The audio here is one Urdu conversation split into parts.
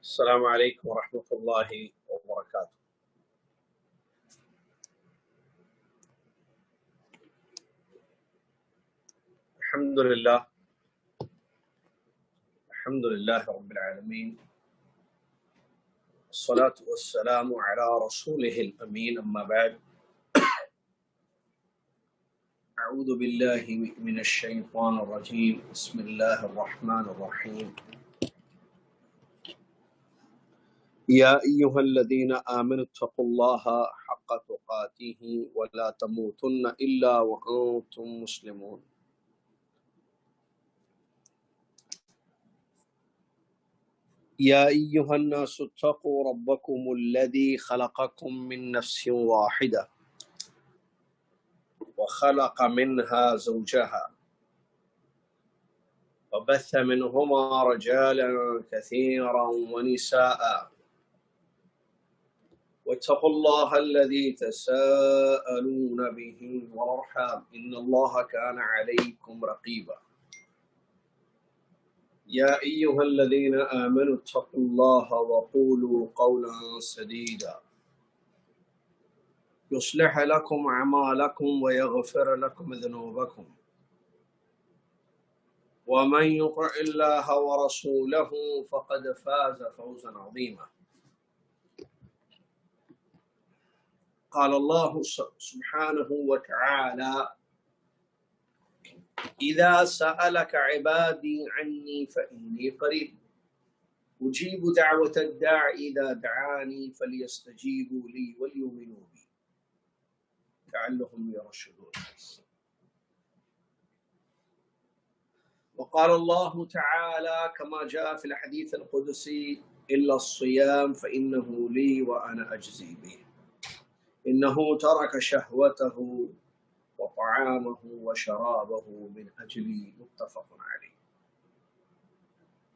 السلام عليكم ورحمة الله وبركاته. الحمد لله رب العالمين، الصلاة والسلام على رسوله الأمين، أما بعد. أعوذ بالله من الشيطان الرجيم، بسم الله الرحمن الرحيم. يا أيها الذين آمنوا اتقوا الله حق تقاته ولا تموتن إلا وأنتم مسلمون. يا أيها الناس اتقوا ربكم الذي خلقكم من نفس واحدة وخلق منها زوجها وبث منهما رجالا كثيرا ونساء واتقوا الله الذي تساءلون به والأرحام إن الله كان عليكم رقيبا. يا أيها الذين آمنوا اتقوا الله وقولوا قولا سديدا يصلح لكم أعمالكم ويغفر لكم ذنوبكم ومن يطع الله ورسوله فقد فاز فوزا عظيما. قال الله سبحانه وتعالى: إذا سألك عبادي عني فإني قريب أجيب دعوة الداع إذا دعاني فليستجيبوا لي وليؤمنوا بي لعلهم يرشدون. وقال الله تعالى كما جاء في الحديث القدسي: إلا الصيام فإنه لي وأنا أجزي به إنه ترك شهوته وطعامه وشرابه من أجلي متفق علیہ.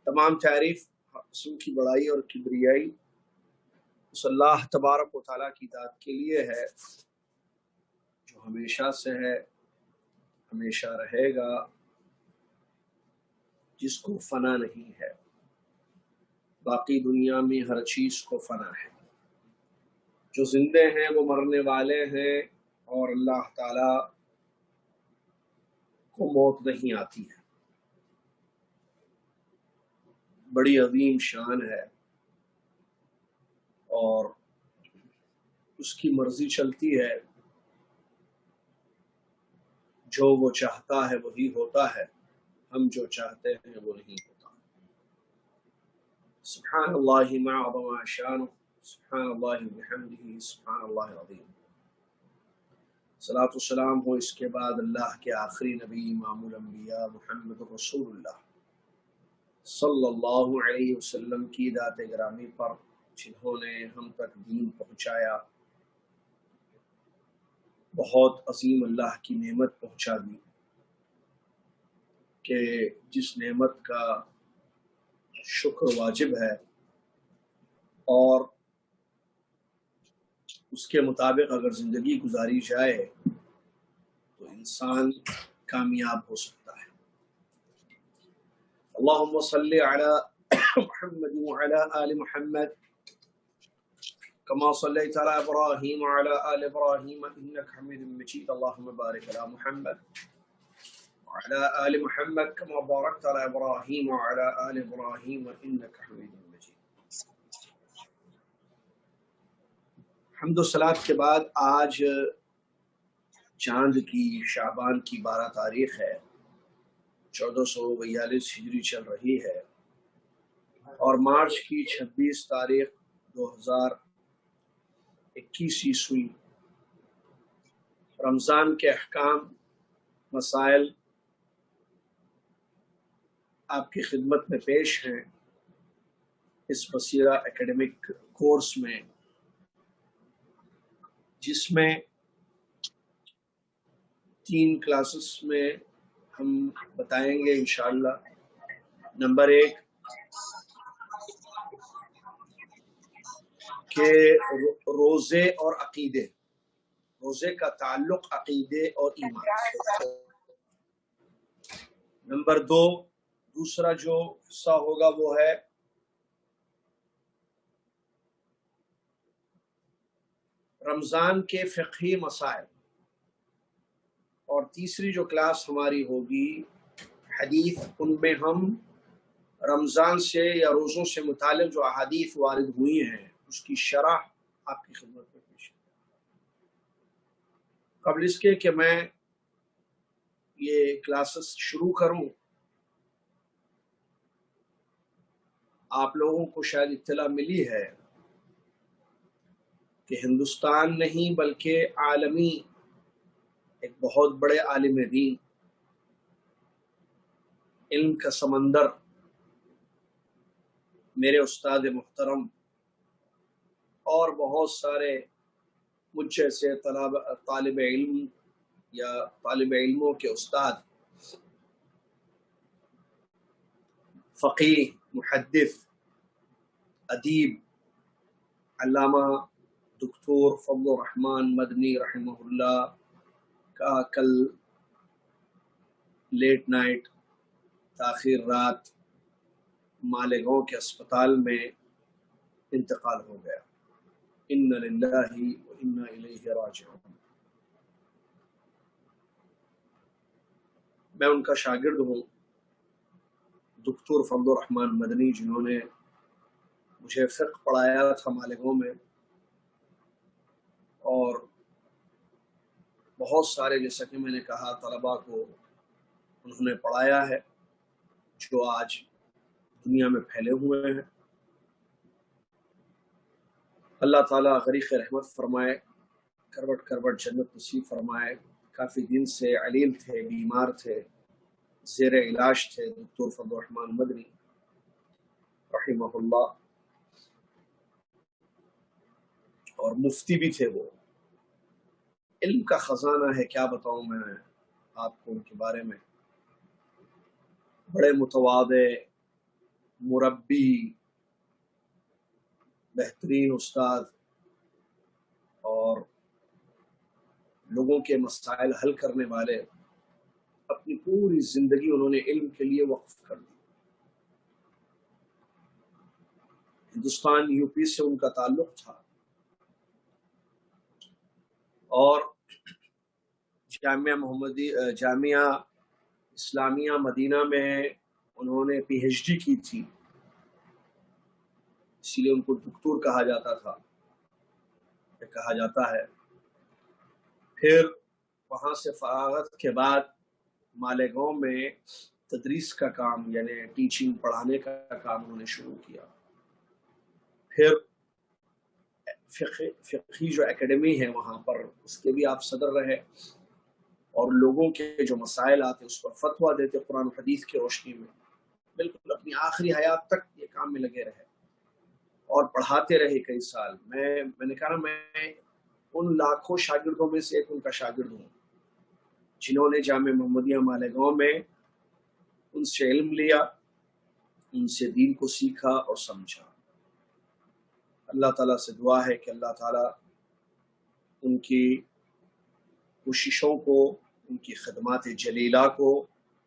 تمام تعریف قسم کی بڑائی اور کبریائی اس اللہ تبارک و تعالیٰ کی ذات کے لیے ہے جو ہمیشہ سے ہے، ہمیشہ رہے گا، جس کو فنا نہیں ہے. باقی دنیا میں ہر چیز کو فنا ہے. جو زندے ہیں وہ مرنے والے ہیں، اور اللہ تعالیٰ کو موت نہیں آتی ہے. بڑی عظیم شان ہے اور اس کی مرضی چلتی ہے. جو وہ چاہتا ہے وہی ہوتا ہے، ہم جو چاہتے ہیں وہ نہیں ہوتا. سبحان اللہ ما عظم شانہ، سبحان اللہ بحمدہ، سبحان اللہ العظیم. صلاۃ والسلام ہو اس کے بعد اللہ کے آخری نبی امام الانبیاء محمد رسول اللہ صلی اللہ علیہ وسلم کی ذات گرامی پر، جنہوں نے ہم تک دین پہنچایا، بہت عظیم اللہ کی نعمت پہنچا دی کہ جس نعمت کا شکر واجب ہے اور اس کے مطابق اگر زندگی گزاری جائے تو انسان کامیاب ہو سکتا ہے. اللہم صلی علی محمد وعلی آل محمد کما صلیت علی ابراہیم وعلی آل ابراہیم انک حمید مجید. اللہم بارک علی محمد وعلی آل محمد کما بارکت علی ابراہیم وعلی آل ابراہیم انک حمید مجید. حمد و صلات کے بعد آج چاند کی شعبان کی 12 تاریخ ہے، 1442 ہجری چل رہی ہے، اور مارچ کی 26 تاریخ 2021 عیسوی. رمضان کے احکام، مسائل آپ کی خدمت میں پیش ہیں اس بصیرہ اکیڈمک کورس میں، جس میں 3 کلاسز میں ہم بتائیں گے انشاءاللہ. نمبر 1 کہ روزے اور عقیدے، روزے کا تعلق عقیدے اور ایمان. نمبر 2 دوسرا جو حصہ ہوگا وہ ہے رمضان کے فقہی مسائل، اور تیسری جو کلاس ہماری ہوگی حدیث، ان میں ہم رمضان سے یا روزوں سے متعلق جو احادیث وارد ہوئی ہیں اس کی شرح آپ کی خدمت میں پیش کروں۔ قبل اس کے کہ میں یہ کلاسز شروع کروں، آپ لوگوں کو شاید اطلاع ملی ہے کہ ہندوستان نہیں بلکہ عالمی ایک بہت بڑے عالم دین، علم کا سمندر، میرے استاد محترم اور بہت سارے مجھ جیسے طالب علم یا طالب علموں کے استاد، فقیہ، محدث، ادیب، علامہ دکتور فضل الرحمان مدنی رحمہ اللہ کا کل لیٹ نائٹ، تاخیر رات، مالیگاؤں کے اسپتال میں انتقال ہو گیا۔ ان للہ و انا الیہ راجعون۔ میں ان کا شاگرد ہوں، دکتور فضل الرحمان مدنی، جنہوں نے مجھے فقہ پڑھایا تھا مالیگاؤں میں، اور بہت سارے، جیسا کہ میں نے کہا، طلباء کو انہوں نے پڑھایا ہے جو آج دنیا میں پھیلے ہوئے ہیں۔ اللہ تعالیٰ غریق رحمت فرمائے، کروٹ کروٹ جنت نصیب فرمائے۔ کافی دن سے علیل تھے، بیمار تھے، زیر علاج تھے دکتور فضل الرحمان مدنی رحمہ اللہ، اور مفتی بھی تھے وہ۔ علم کا خزانہ ہے، کیا بتاؤں میں آپ کو ان کے بارے میں۔ بڑے متواضع، مربی، بہترین استاد، اور لوگوں کے مسائل حل کرنے والے۔ اپنی پوری زندگی انہوں نے علم کے لیے وقف کر دی۔ ہندوستان، یو پی سے ان کا تعلق تھا، اور جامعہ اسلامیہ مدینہ میں انہوں نے پی ایچ ڈی کی تھی، اسی لیے ان کو دکتور کہا جاتا تھا، کہا جاتا ہے۔ پھر وہاں سے فراغت کے بعد مالیگاؤں میں تدریس کا کام، یعنی ٹیچنگ، پڑھانے کا کام انہوں نے شروع کیا۔ پھر فقہی جو اکیڈمی ہے وہاں پر، اس کے بھی آپ صدر رہے، اور لوگوں کے جو مسائل آتے اس پر فتویٰ دیتے قرآن و حدیث کی روشنی میں۔ بالکل اپنی آخری حیات تک یہ کام میں لگے رہے اور پڑھاتے رہے کئی سال۔ میں نے کہا میں ان لاکھوں شاگردوں میں سے ایک ان کا شاگرد ہوں جنہوں نے جامعہ محمدیہ مالیگاؤں میں ان سے علم لیا، ان سے دین کو سیکھا اور سمجھا۔ اللہ تعالیٰ سے دعا ہے کہ اللہ تعالیٰ ان کی کوششوں کو، ان کی خدمات جلیلہ کو،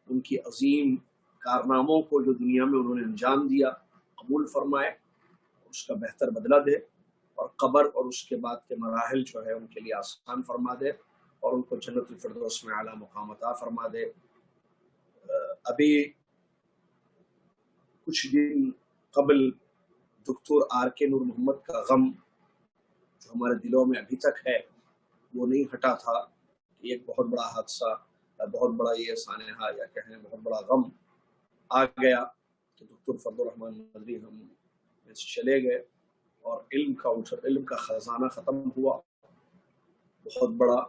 ان کی عظیم کارناموں کو جو دنیا میں انہوں نے انجام دیا، قبول فرمائے، اس کا بہتر بدلہ دے، اور قبر اور اس کے بعد کے مراحل جو ہے ان کے لیے آسان فرما دے، اور ان کو جنت الفردوس میں اعلیٰ مقام عطا فرما دے۔ ابھی کچھ دن قبل دکتور آر کے نور محمد کا غم جو ہمارے دلوں میں ابھی تک ہے، وہ نہیں ہٹا تھا کہ ایک بہت بڑا حادثہ، بہت بڑا یہ سانحہ، یا کہیں بہت بڑا غم آ گیا کہ دکتور فضل الرحمان مدنی ہم میں سے چلے گئے، اور علم کا خزانہ ختم ہوا بہت بڑا۔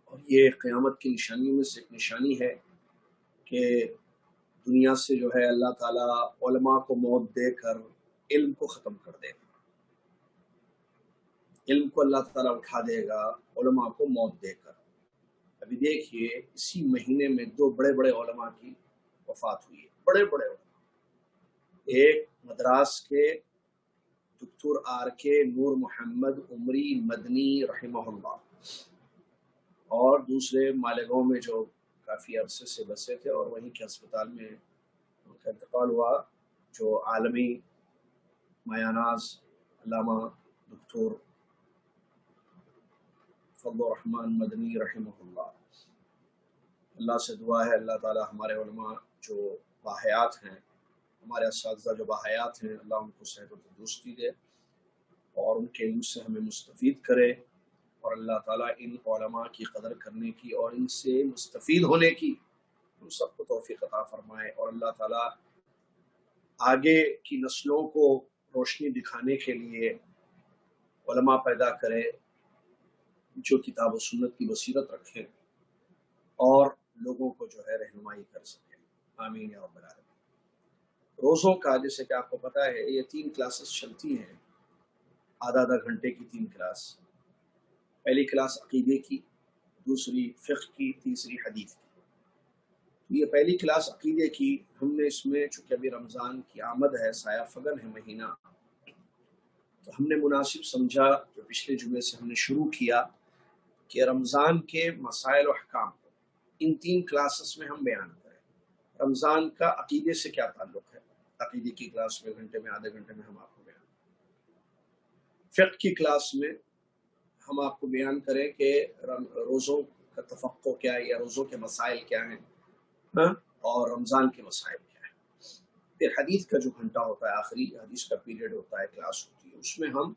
اور یہ قیامت کی نشانیوں میں سے ایک نشانی ہے کہ دنیا سے جو ہے اللہ تعالیٰ علماء کو موت دے کر علم کو ختم کر دے گا۔ علم کو اللہ تعالیٰ اٹھا دے گا علماء کو موت دے کر۔ ابھی دیکھیے اسی مہینے میں 2 بڑے بڑے علماء کی وفات ہوئی ہے، بڑے بڑے علماء۔ ایک مدراس کے دکتور آر کے نور محمد عمری مدنی رحمہ اللہ، اور دوسرے مالیگاؤں میں جو کافی عرصے سے بسے تھے اور وہیں کے اسپتال میں ان کا انتقال ہوا، جو عالمی مایاناز علامہ دکتور فضل الرحمن مدنی رحمہ اللہ، اللہ سے دعا ہے اللہ تعالی ہمارے علماء جو باحیات ہیں، ہمارے اساتذہ جو باحیات ہیں، اللہ ان کو صحت و تندرستی دے اور ان کے علم سے ہمیں مستفید کرے، اور اللہ تعالیٰ ان علماء کی قدر کرنے کی اور ان سے مستفید ہونے کی ہم سب کو توفیق عطا فرمائے، اور اللہ تعالیٰ آگے کی نسلوں کو روشنی دکھانے کے لیے علماء پیدا کرے جو کتاب و سنت کی بصیرت رکھیں اور لوگوں کو جو ہے رہنمائی کر سکیں، آمین یا رب العالمین۔ روزوں کا جیسے کہ آپ کو پتہ ہے یہ 3 کلاسز چلتی ہیں، آدھا گھنٹے کی 3 کلاس، پہلی کلاس عقیدے کی، دوسری فقہ کی، تیسری حدیث کی۔ یہ پہلی کلاس عقیدے کی ہم نے اس میں چونکہ ابھی رمضان کی آمد ہے، سایہ فگن ہے مہینہ، تو ہم نے مناسب سمجھا جو پچھلے جمعے سے ہم نے شروع کیا کہ رمضان کے مسائل و احکام ان 3 کلاسز میں ہم بیان کریں۔ رمضان کا عقیدے سے کیا تعلق ہے، عقیدے کی کلاس میں گھنٹے میں آدھے گھنٹے میں ہم آپ کو بیان کریں۔ فقہ کی کلاس میں ہم آپ کو بیان کریں کہ روزوں کا تفقہ کیا ہے یا روزوں کے مسائل کیا ہیں اور رمضان کے مسائل کیا ہیں۔ پھر حدیث کا جو گھنٹہ ہوتا ہے، آخری حدیث کا پیریڈ ہوتا ہے، کلاس ہوتی ہے، اس میں ہم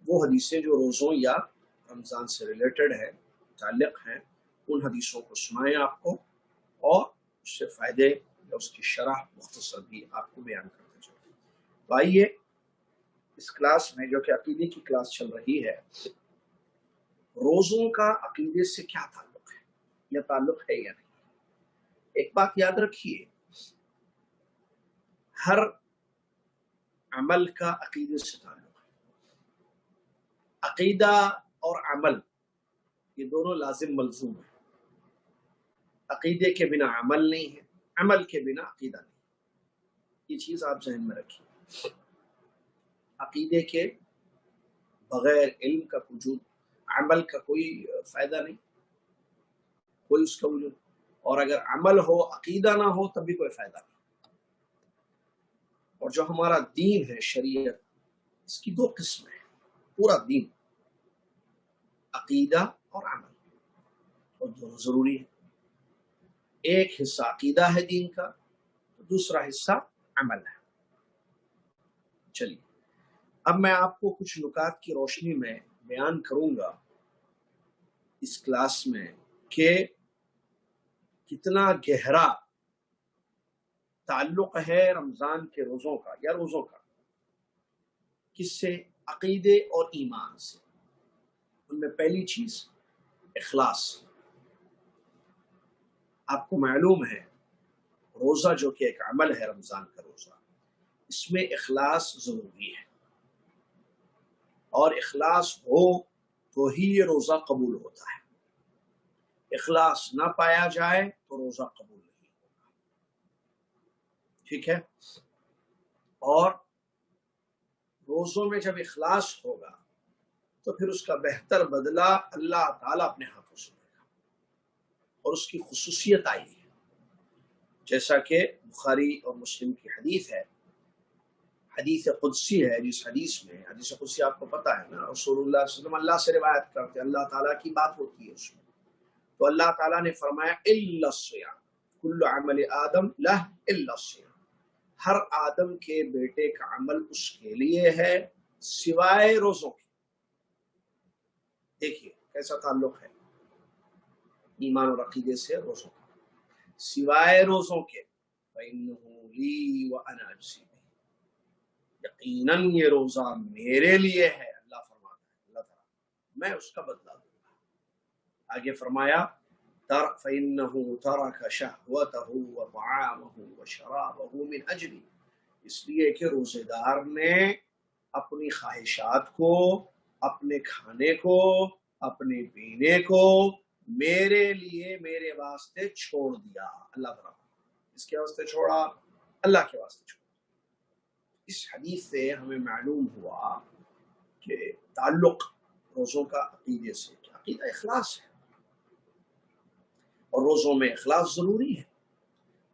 وہ حدیثیں جو روزوں یا رمضان سے ریلیٹڈ ہے، متعلق ہیں، ان حدیثوں کو سنائیں آپ کو، اور اس سے فائدے یا اس کی شرح مختصر بھی آپ کو بیان کرتے چلیں۔ تو آئیے اس کلاس میں جو کہ عقیدے کی کلاس چل رہی ہے، روزوں کا عقیدے سے کیا تعلق ہے یا تعلق ہے یا نہیں۔ ایک بات یاد رکھیے، ہر عمل کا عقیدے سے تعلق ہے۔ عقیدہ اور عمل یہ دونوں لازم ملزوم ہیں، عقیدے کے بنا عمل نہیں ہے، عمل کے بنا عقیدہ نہیں، یہ چیز آپ ذہن میں رکھیے۔ عقیدے کے بغیر علم کا وجود، عمل کا کوئی فائدہ نہیں، کوئی اس کا وجود، اور اگر عمل ہو عقیدہ نہ ہو تب بھی کوئی فائدہ نہیں۔ اور جو ہمارا دین ہے، شریعت، اس کی 2 قسمیں ہیں، پورا دین، عقیدہ اور عمل، اور دونوں ضروری ہے۔ ایک حصہ عقیدہ ہے دین کا، دوسرا حصہ عمل ہے۔ چلیے اب میں آپ کو کچھ نکات کی روشنی میں بیان کروں گا اس کلاس میں کہ کتنا گہرا تعلق ہے رمضان کے روزوں کا یا روزوں کا کس سے، عقیدے اور ایمان سے۔ ان میں پہلی چیز اخلاص۔ آپ کو معلوم ہے روزہ جو کہ ایک عمل ہے، رمضان کا روزہ، اس میں اخلاص ضروری ہے، اور اخلاص ہو تو ہی یہ روزہ قبول ہوتا ہے۔ اخلاص نہ پایا جائے تو روزہ قبول نہیں ہوگا، ٹھیک ہے۔ اور روزوں میں جب اخلاص ہوگا تو پھر اس کا بہتر بدلہ اللہ تعالیٰ اپنے ہاتھوں سے دے گا، اور اس کی خصوصیت آئی ہے، جیسا کہ بخاری اور مسلم کی حدیث ہے، حدیث قدسی ہے، جس حدیث میں، حدیث قدسی آپ کو پتہ ہے نا، رسول اللہ صلی اللہ علیہ وسلم اللہ سے روایت کرتے ہیں، اللہ تعالیٰ کی بات ہوتی ہے اس میں، تو اللہ تعالیٰ نے فرمایا الا الصیام کل عمل آدم لہ الا الصیام، ہر آدم کے بیٹے کا عمل اس کے لیے ہے سوائے روزوں کے۔ دیکھیے کیسا تعلق ہے ایمان اور عقیدے سے روزوں کا، سوائے روزوں کے، فإنہ لی وأنا أجزی بہ، یقیناً یہ روزہ میرے لیے ہے، اللہ فرماتا ہے، اللہ تعالیٰ میں اس کا بدلہ دوں گا۔ آگے فرمایا فإنہ ترک شہوتہ وطعامہ وشرابہ من اجلی، اس لیے کہ روزے دار نے اپنی خواہشات کو، اپنے کھانے کو، اپنے پینے کو میرے لیے، میرے واسطے چھوڑ دیا۔ اللہ تعالیٰ اس کے واسطے چھوڑا، اللہ کے واسطے چھوڑا۔ اس حدیث سے ہمیں معلوم ہوا کہ تعلق روزوں کا عقیدے سے، کہ عقیدہ اخلاص ہے، اور روزوں میں اخلاص ضروری ہے،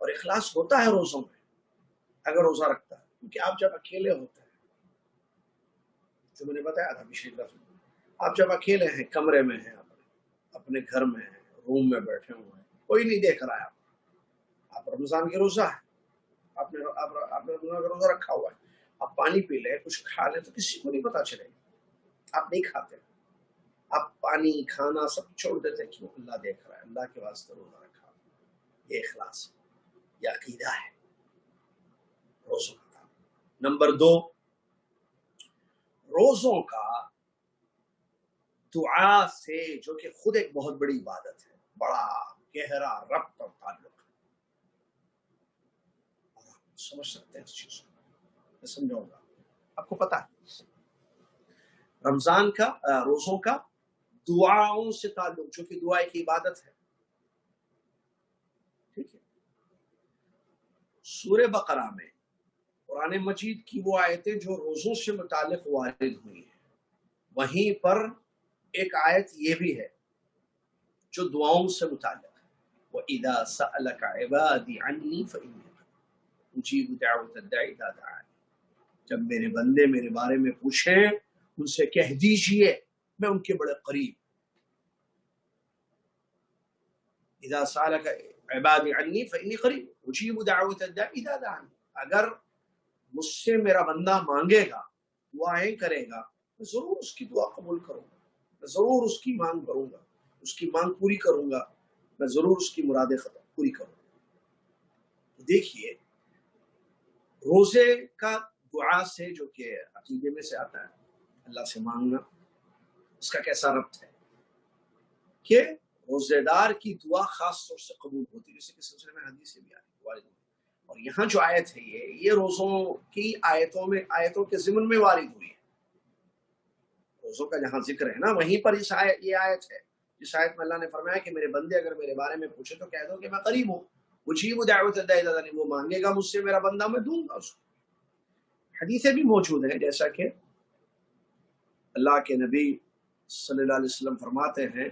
اور اخلاص ہوتا ہے روزوں میں اگر روزہ رکھتا ہے، کیونکہ آپ جب اکیلے ہوتے ہیں، جو میں نے بتایا تھا پچھلی دفعہ، آپ جب اکیلے ہیں، کمرے میں ہیں، اپنے گھر میں ہیں، روم میں بیٹھے ہوئے ہیں، کوئی نہیں دیکھ رہا ہے آپ رمضان کے روزہ ہے، آپ نے رمضان کا روزہ رکھا ہوا ہے، آپ پانی پی لیں، کچھ کھا لیں تو کسی کو نہیں پتا چلے گا، آپ نہیں کھاتے، آپ پانی کھانا سب چھوڑ دیتے، کیوں؟ اللہ دیکھ رہا ہے، اللہ کے واسطے روزہ رکھا، یہ اخلاص ہے، یہ عقیدہ ہے روزوں کا۔ نمبر 2، روزوں کا دعا سے، جو کہ خود ایک بہت بڑی عبادت ہے، بڑا گہرا ربط اور تعلق ہے، اور آپ سمجھ سکتے ہیں اس چیز کو، میں سمجھاؤں گا آپ کو پتا ہے رمضان کا روزوں کا دعاؤں سے تعلق، جو کہ دعا ایک عبادت ہے، ٹھیک ہے۔ سورہ بقرہ میں قرآن مجید کی وہ آیتیں جو روزوں سے متعلق وارد ہوئی ہیں، وہیں پر ایک آیت یہ بھی ہے جو دعاؤں سے متعلق ہے، وَإِذَا سَأَلَكَ عِبَادِي عَنِّي فَإِنِّي أُجِيبُ دَعْوَةَ الدَّاعِ إِذَا دَعَانِ، جب میرے بندے میرے بارے میں پوچھیں ان سے کہہ دیجئے میں ان کے بڑے قریب۔ اذا سالک عبادی عنی فانی قریب اجیب دعوت الداعی اذا دعان، اگر مجھ سے میرا بندہ مانگے گا، دعائیں کرے گا، میں ضرور اس کی دعا قبول کروں گا، میں ضرور اس کی مانگ کروں گا، اس کی مانگ پوری کروں گا، میں ضرور اس کی مرادیں پوری کروں گا۔ دیکھیے روزے کا دعا سے، جو کہ عقیدے میں سے آتا ہے، اللہ سے مانگنا، اس کا کیسا ربط ہے کہ روزے دار کی دعا خاص طور سے قبول ہوتی ہے، جیسے کہ سلسلے میں حدیث سے بھی وارد ہوئی، اور یہاں جو آیت ہے یہ روزوں کی آیتوں کے ضمن میں وارد ہوئی ہے، روزوں کا جہاں ذکر ہے نا وہیں پر یہ آیت ہے، جس آیت میں اللہ نے فرمایا کہ میرے بندے اگر میرے بارے میں پوچھے تو کہہ دو کہ میں قریب ہوں، اجیب دعوت الداعی اذا دعان، وہ مانگے گا مجھ سے میرا بندہ، میں دوں گا اس کو۔ حدیثیں بھی موجود ہیں، جیسا کہ اللہ کے نبی صلی اللہ علیہ وسلم فرماتے ہیں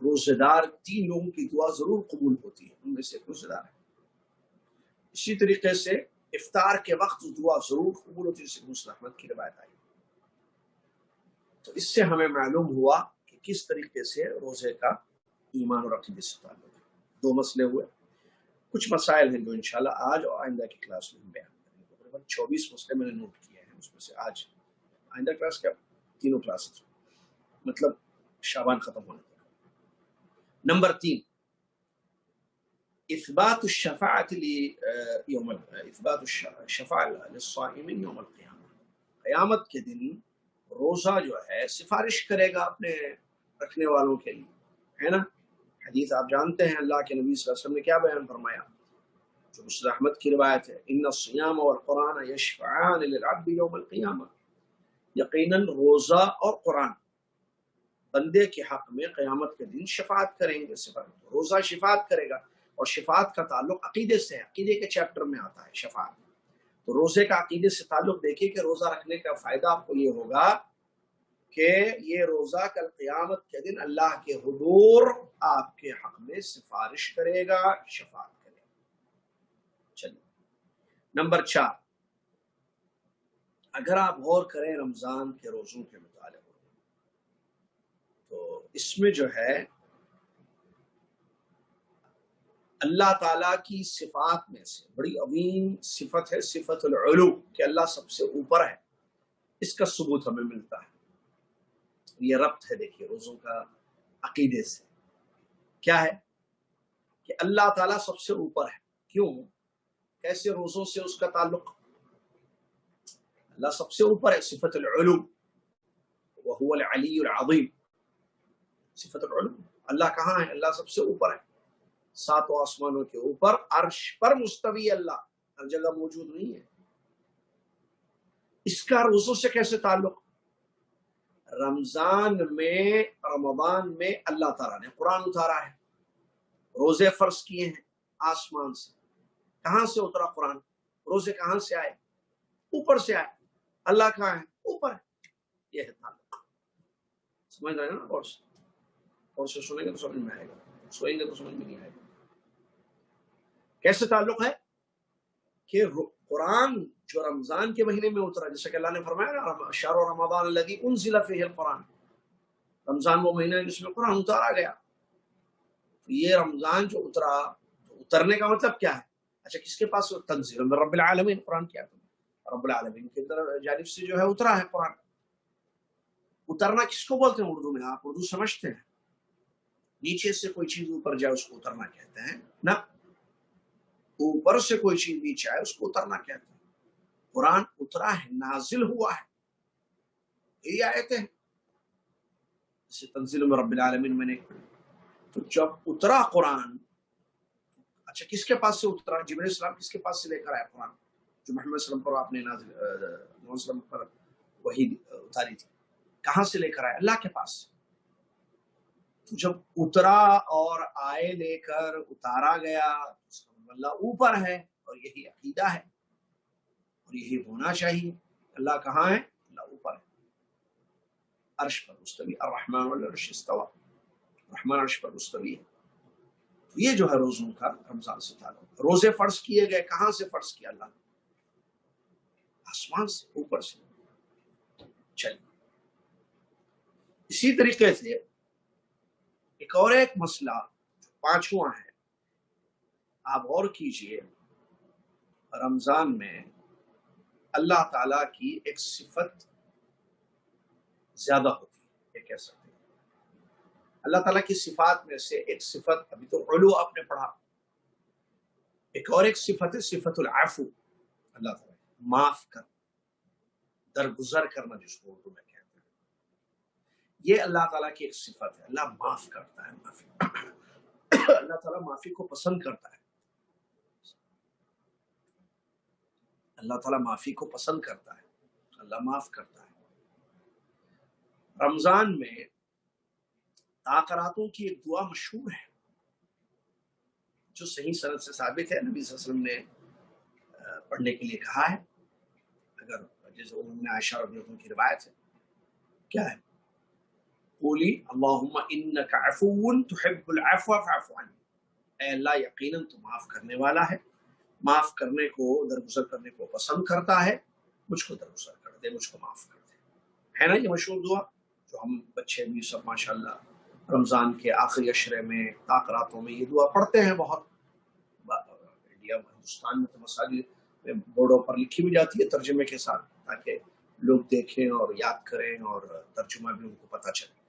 روزے دار 3 لوگوں کی دعا ضرور قبول ہوتی ہے، ان میں سے روزے دار ہے۔ اسی طریقے سے افطار کے وقت دعا ضرور قبول ہوتی ہے، جیسے مسلم احمد کی روایت آئی۔ تو اس سے ہمیں معلوم ہوا کہ کس طریقے سے روزے کا ایمان اور عقیدے سے تعلق ہے۔ 2 مسئلے ہوئے، کچھ مسائل ہیں جو انشاءاللہ آج اور آئندہ کی کلاس میں ہم بیان کریں گے۔ تقریباً 24 مسئلے میں نے نوٹ کیے ہیں، اس میں سے آج آئندہ کلاس کیا، تینوں کلاسز، مطلب شعبان ختم ہونے تک۔ نمبر 3، اثبات الشفاعت للصائمین یوم القیامہ، قیامت کے دن روزہ جو ہے سفارش کرے گا اپنے رکھنے والوں کے لیے، ہے نا۔ حدیث آپ جانتے ہیں، اللہ کے نبی صلی اللہ علیہ وسلم نے کیا بیان فرمایا، جو مسلم احمد کی روایت ہے، ان الصیام والقرآن یشفعان للعبد یوم القیامہ، یقیناً روزہ اور قرآن بندے کے حق میں قیامت کے دن شفاعت کریں گے۔ روزہ شفاعت کرے گا، اور شفاعت کا تعلق عقیدے سے ہے، عقیدے کے چیپٹر میں آتا ہے شفاعت۔ تو روزے کا عقیدے سے تعلق دیکھیے کہ روزہ رکھنے کا فائدہ آپ کو یہ ہوگا کہ یہ روزہ کل قیامت کے دن اللہ کے حضور آپ کے حق میں سفارش کرے گا، شفاعت کرے گا۔ چلیے نمبر 4، اگر آپ غور کریں رمضان کے روزوں کے متعلق تو اس میں جو ہے اللہ تعالیٰ کی صفات میں سے بڑی عظیم صفت ہے صفت العلو، کہ اللہ سب سے اوپر ہے، اس کا ثبوت ہمیں ملتا ہے۔ یہ ربط ہے دیکھیے روزوں کا عقیدے سے، کیا ہے کہ اللہ تعالیٰ سب سے اوپر ہے۔ کیوں؟ کیسے روزوں سے اس کا تعلق؟ اللہ سب سے اوپر ہے، صفت العلو، وهو العلی العظیم، صفت العلو، اللہ کہاں ہے؟ اللہ سب سے اوپر ہے، 7 آسمانوں کے اوپر عرش پر مستوی، اللہ ہر جگہ موجود نہیں ہے۔ اس کا روزوں سے کیسے تعلق؟ رمضان میں اللہ تعالیٰ نے قرآن اتارا ہے، روزے فرض کیے ہیں آسمان سے۔ کہاں سے اترا قرآن؟ روزے کہاں سے آئے؟ اوپر سے آئے۔ اللہ کہاں ہے؟ اوپر ہے۔ یہ ہے تعلق، سمجھ رہے ہیں نا؟ اور سے سنیں گے تو سمجھ میں آئے گا، سوئیں گے تو سمجھ میں نہیں آئے گا۔ کیسے تعلق ہے کہ قرآن جو رمضان کے مہینے میں اترا، جیسے کہ اللہ نے فرمایا نا شہر رمضان الذی انزل فیہ القرآن، رمضان وہ مہینہ ہے جس میں قرآن اتارا گیا. تو یہ رمضان جو اترا، اترنے کا مطلب کیا ہے؟ اچھا کس کے پاس؟ تنزیل من رب العالمین. قرآن کیا ہے؟ رب العالمین کی جانب سے جو ہے اترا ہے قرآن. اترنا کس کو بولتے ہیں اردو میں؟ آپ اردو سمجھتے ہیں؟ نیچے سے کوئی چیز اوپر جائے اس کو اترنا کہتے ہیں نا. اوپر سے کوئی چیز نیچے آئے اس کو اترنا کہتے ہیں. قرآن اترا ہے، نازل ہوا ہے. یہ آیتیں ہیں جسے تنزیل من رب العالمین میں نے. تو جب اترا قرآن، اچھا کس کے پاس سے اترا؟ جبرائیل السلام کس کے پاس سے لے کر آیا قرآن جو محمد صلی اللہ علیہ وسلم پر آپ نے محمد صلی اللہ علیہ وسلم پر وحی اتاری تھی؟ کہاں سے لے کر آیا؟ اللہ کے پاس. تو جب اترا اور آئے لے کر اتارا گیا، اللہ اوپر ہے، اور یہی عقیدہ ہے اور یہی ہونا چاہیے. اللہ کہاں ہے؟ اللہ اوپر ہے، عرش پر مستوی. الرحمن علی العرش استوى. رحمان عرش پر مستوی ہے. یہ جو ہے روزوں کا رمضان سے تعلق. روزے فرض کیے گئے، کہاں سے فرض کیا؟ اللہ آسمان سے، اوپر سے. چلیے اسی طریقے سے ایک اور ایک مسئلہ پانچواں ہے. آپ غور کیجئے، رمضان میں اللہ تعالیٰ کی ایک صفت زیادہ ہوتی ہے. یہ کہہ سکتے ہیں اللہ تعالیٰ کی صفات میں سے ایک صفت، ابھی تو علو آپ نے پڑھا، ایک اور ایک صفت ہے صفت العفو. اللہ تعالیٰ معاف کر، درگزر کرنا جس کو اردو میں کہتے ہیں. یہ اللہ تعالیٰ کی ایک صفت ہے. اللہ معاف کرتا ہے، معافی. اللہ تعالیٰ معافی کو پسند کرتا ہے. اللہ تعالیٰ معافی کو پسند کرتا ہے، اللہ معاف کرتا ہے. رمضان میں تاقراتوں کی ایک دعا مشہور ہے جو صحیح سند سے ثابت ہے. نبی صلی اللہ علیہ وسلم نے پڑھنے کے لیے کہا ہے. اگر جیسے ام عائشہ رضی اللہ عنہا کی روایت ہے، کیا ہے؟ قولی اللہم انک عفو تحب العفو فاعف عنی. اے اللہ یقیناً تو معاف کرنے والا ہے، معاف کرنے کو، درگزر کرنے کو پسند کرتا ہے. مجھ کو درگزر کر دے، مجھ کو معاف کر دے. ہے نا یہ مشہور دعا جو ہم بچے بھی سب ماشاءاللہ رمضان کے آخری عشرے میں تاقراتوں میں یہ دعا پڑھتے ہیں. بہت انڈیا ہندوستان میں تو مساجد میں بورڈوں پر لکھی بھی جاتی ہے ترجمے کے ساتھ، تاکہ لوگ دیکھیں اور یاد کریں اور ترجمہ بھی ان کو پتہ چلے.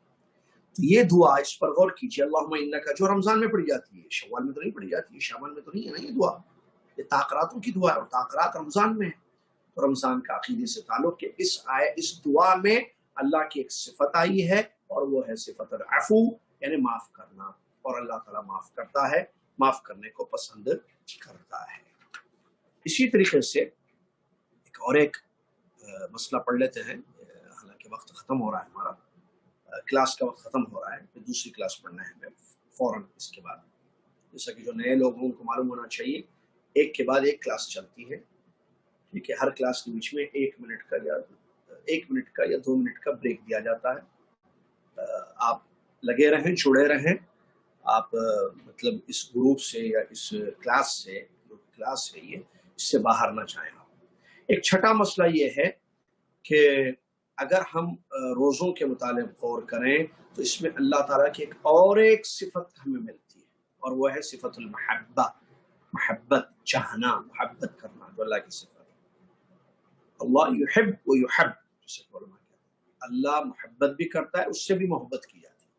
تو یہ دعا اس پر غور کیجیے. اللہم انکا جو رمضان میں پڑھی جاتی ہے، شوال میں تو نہیں پڑھی جاتی ہے، شعبان میں تو نہیں ہے نا یہ دعا. یہ تاقراتوں کی دعا ہے اور تاقرات رمضان میں ہے. تو رمضان کا عقیدے سے تعلق کہ اس دعا میں اللہ کی ایک صفت آئی ہے اور وہ ہے صفت العفو، یعنی معاف کرنا. اور اللہ تعالیٰ معاف کرتا ہے، معاف کرنے کو پسند کرتا ہے. اسی طریقے سے ایک اور ایک مسئلہ پڑھ لیتے ہیں، حالانکہ وقت ختم ہو رہا ہے ہمارا، کلاس کا وقت ختم ہو رہا ہے. پھر دوسری کلاس پڑھنا ہے ہمیں فوراً اس کے بعد. جیسا کہ جو نئے لوگ ہیں ان کو معلوم ہونا چاہیے ایک کے بعد ایک کلاس چلتی ہے. ٹھیک ہے، ہر کلاس کے بیچ میں 1 منٹ کا یا 2 منٹ کا بریک دیا جاتا ہے. آپ لگے رہیں، جڑے رہیں. آپ مطلب اس گروپ سے یا اس کلاس سے، جو کلاس ہے یہ، اس سے باہر نہ جائیں. آپ ایک چھٹا مسئلہ یہ ہے کہ اگر ہم روزوں کے متعلق غور کریں تو اس میں اللہ تعالیٰ کی ایک صفت ہمیں ملتی ہے، اور وہ ہے صفت المحبہ. محبت، چاہنا، محبت کرنا جو اللہ کی صفت ہے. اللہ یحب و یحب، جسے علماء کہتے ہیں اللہ محبت بھی کرتا ہے، اس سے بھی محبت کی جاتی ہے.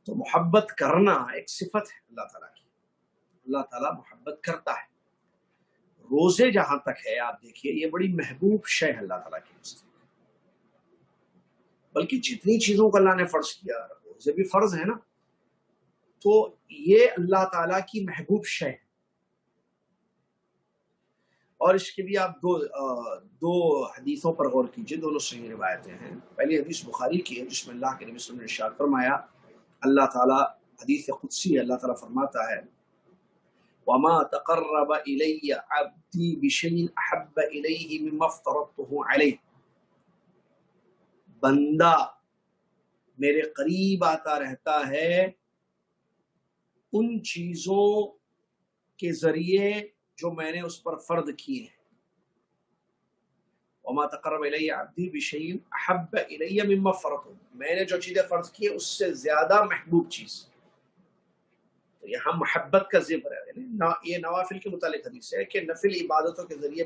تو محبت کرنا ایک صفت ہے اللہ تعالیٰ کی. اللہ تعالیٰ محبت کرتا ہے. روزے جہاں تک ہے آپ دیکھیے یہ بڑی محبوب شے ہے اللہ تعالیٰ کی نزدیک. بلکہ جتنی چیزوں کو اللہ نے فرض کیا، روزے بھی فرض ہے نا، تو یہ اللہ تعالیٰ کی محبوب شے ہے. اور اس کے بھی آپ دو حدیثوں پر غور کیجئے، دونوں صحیح روایتیں ہیں. پہلی حدیث بخاری کی ہے جس میں اللہ کے نبی صلی اللہ علیہ وسلم نے ارشاد فرمایا، اللہ تعالیٰ، حدیث قدسی ہے، اللہ تعالیٰ فرماتا ہے وَمَا تَقَرَّبَ إِلَيَّ عَبْدِي بِشَيْءٍ أَحَبَّ إِلَيْهِ مِمَّا افْتَرَضْتُهُ عَلَيْهِ. بندہ میرے قریب آتا رہتا ہے ان چیزوں کے ذریعے جو میں نے اس پر فرض کی ہیں، وما تقرب الی عبدی بشیء احب الی مما فرضت، میں نے جو چیزیں فرض کی اس سے زیادہ محبوب چیز. تو یہاں محبت کا ذکر ہے. یہ نوافل کے متعلق حدیث ہے کہ نفل عبادتوں کے ذریعے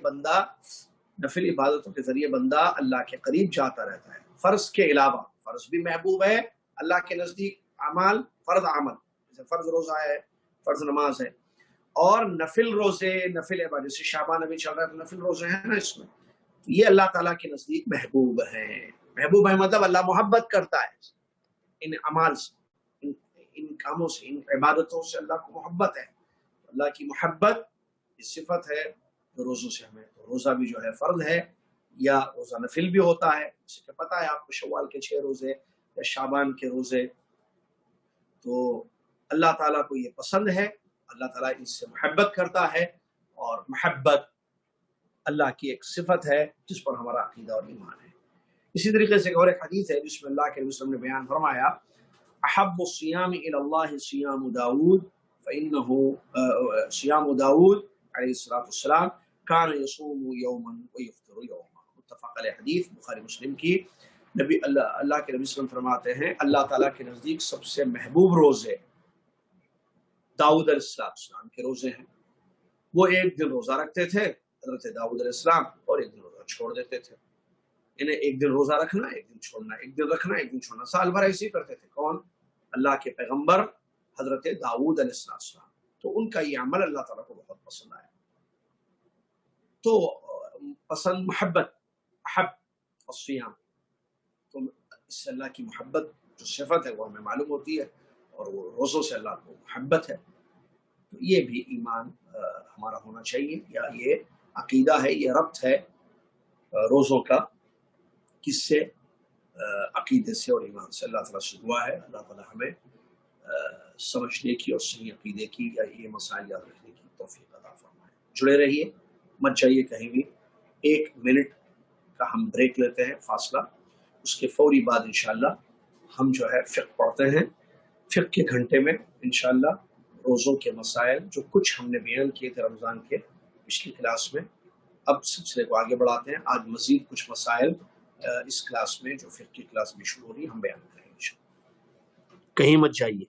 بندہ اللہ کے قریب جاتا رہتا ہے. فرض کے علاوہ فرض بھی محبوب ہے اللہ کے نزدیک، اعمال فرض عمل جیسے فرض روزہ ہے، فرض نماز ہے، اور نفل روزے، نفل عبادت جیسے شعبان ابھی چل رہا ہے تو نفل روزے ہیں نا، اس میں یہ اللہ تعالیٰ کے نزدیک محبوب ہیں. محبوب ہے مطلب اللہ محبت کرتا ہے ان اعمال سے، ان کاموں سے، ان عبادتوں سے اللہ کو محبت ہے. اللہ کی محبت یہ صفت ہے تو روزوں سے ہمیں. تو روزہ بھی جو ہے فرض ہے یا روزہ نفل بھی ہوتا ہے. جیسے کہ پتہ ہے آپ کو شوال کے 6 روزے یا شعبان کے روزے، تو اللہ تعالیٰ کو یہ پسند ہے، اللہ تعالیٰ اس سے محبت کرتا ہے، اور محبت اللہ کی ایک صفت ہے جس پر ہمارا عقیدہ اور ایمان ہے. اسی طریقے سے اور ایک حدیث ہے جس میں اللہ کے رسول نے بیان فرمایا احب الصیام الی اللہ صیام داؤد فإنه صیام داؤد علیہ السلام کان یصوم یوما ویفطر یوما. متفق علیہ حدیث بخاری مسلم کی. نبی اللہ کے نبی صلی اللہ علیہ وسلم فرماتے ہیں اللہ تعالیٰ کے نزدیک سب سے محبوب روزے داؤد علیہ السلام کے روزے ہیں. وہ ایک دن روزہ رکھتے تھے حضرت داؤد علیہ السلام، اور ایک دن روزہ چھوڑ دیتے تھے. انہیں ایک دن روزہ رکھنا، ایک دن چھوڑنا، ایک دن رکھنا، ایک دن چھوڑنا، سال بھر ایسے ہی کرتے تھے. کون؟ اللہ کے پیغمبر حضرت داؤد علیہ السلام. تو ان کا یہ عمل اللہ تعالیٰ کو بہت پسند آیا. تو پسند محبت، احب الصیام، تو اس سے اللہ کی محبت جو صفت ہے وہ ہمیں معلوم ہوتی ہے، اور وہ روزوں سے اللہ کو محبت ہے. تو یہ بھی ایمان ہمارا ہونا چاہیے، یا یہ عقیدہ ہے، یہ ربط ہے روزوں کا کس سے؟ عقیدے سے اور ایمان سے. اللہ تعالیٰ سے دعا ہے اللہ تعالیٰ ہمیں سمجھنے کی اور صحیح عقیدے کی یا یہ مسائل یاد رکھنے کی توفیق عطا فرمائے. جڑے رہیے، مت جائیے کہیں بھی. 1 منٹ کا ہم بریک لیتے ہیں، فاصلہ. اس کے فوری بعد انشاءاللہ ہم جو ہے فقہ پڑھتے ہیں. فقہ کے گھنٹے میں انشاءاللہ روزوں کے مسائل جو کچھ ہم نے بیان کیے تھے رمضان کے پچھلی کلاس میں، اب سلسلے کو آگے بڑھاتے ہیں. آج مزید کچھ مسائل اس کلاس میں جو فقہ کی کلاس بھی شروع ہو رہی ہے ہم بیان کریں انشاءاللہ. کہیں مت جائیے.